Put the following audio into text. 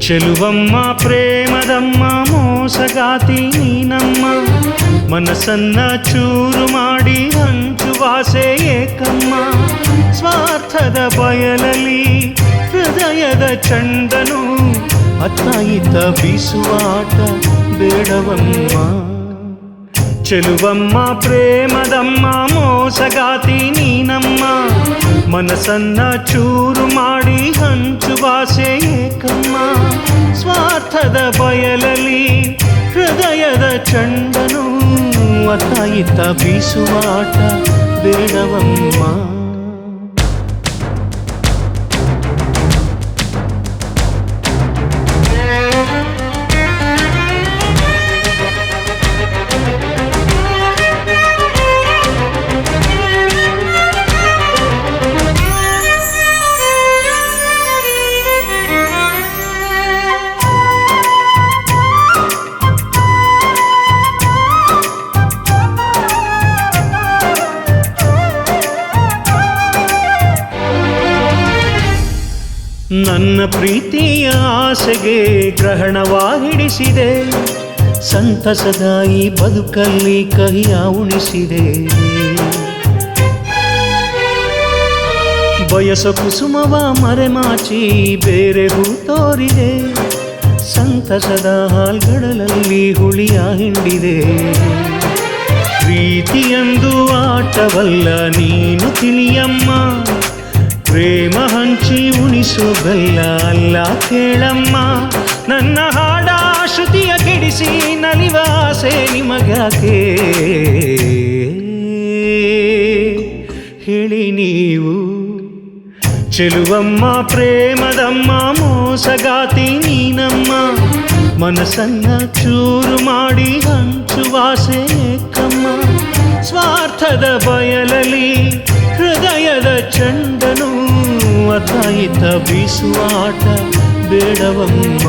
ಚೆಲುವಮ್ಮ ಪ್ರೇಮದಮ್ಮ ಮೋಸಗಾತಿ ನೀನಮ್ಮ, ಮನಸ್ಸನ್ನ ಚೂರು ಮಾಡಿ ಹಂಚುವಾಸೆ ಏಕಮ್ಮ. ಸ್ವಾರ್ಥದ ಬಯಲಲ್ಲಿ ಹೃದಯದ ಚಂಡನು, ಅತ್ತ ಇತ್ತ ಬೀಸುವಾಟ ಬೇಡವಮ್ಮ. ಚೆಲುವಮ್ಮ ಪ್ರೇಮದಮ್ಮ ಮೋಸಗಾತಿ ನೀನಮ್ಮ, ಮನಸ್ಸನ್ನ ಚೂರು ಮಾಡಿ ಹಂಚುವಾಸೆ ಏಕಮ್ಮ. ಸ್ವಾರ್ಥದ ಬಯಲಲ್ಲಿ ಹೃದಯದ ಚಂಡನು, ಅತ್ತ ಇತ್ತ ಬೀಸುವಾಟ ಬೇಡವಮ್ಮ. ನನ್ನ ಪ್ರೀತಿಯ ಆಸೆಗೆ ಗ್ರಹಣವಾಗಿಡಿಸಿದೆ, ಸಂತಸದ ಈ ಬದುಕಲ್ಲಿ ಕಹಿಯ ಉಣಿಸಿದೆ. ಬಯಸ ಕುಸುಮವ ಮರೆಮಾಚಿ ಬೇರೆ ಹೂ ತೋರಿದೆ, ಸಂತಸದ ಹಾಲ್ಗಡಲಲ್ಲಿ ಹುಳಿಯ ಹಿಂಡಿದೆ. ಪ್ರೀತಿಯಂದು ಆಟವಲ್ಲ ನೀನು ತಿಳಿಯಮ್ಮ, ಪ್ರೇಮ ಹಂಚಿ ಉಣಿಸೋ ಬೆಲ್ಲ ಅಲ್ಲ ಕೇಳಮ್ಮ. ನನ್ನ ಹಾಡ ಶ್ರುತಿಯ ಕೆಡಿಸಿ ನಲಿವ ಆಸೆ ನಿಮಗ್ಯಾಕೆ ಹೇಳಿ ನೀವು. ಚೆಲುವಮ್ಮ ಪ್ರೇಮದಮ್ಮ ಮೋಸಗಾತಿ ನೀನಮ್ಮ, ಮನಸ್ಸನ್ನ ಚೂರು ಮಾಡಿ ಹಂಚುವಾಸೆ ಏಕಮ್ಮ. ಸ್ವಾರ್ಥದ ಬಯಲಲ್ಲಿ ಹೃದಯದ ಚಂಡನು, ಅತ್ತ ಇತ್ತ ಬೀಸುವಾಟ ಬೇಡವಮ್ಮ.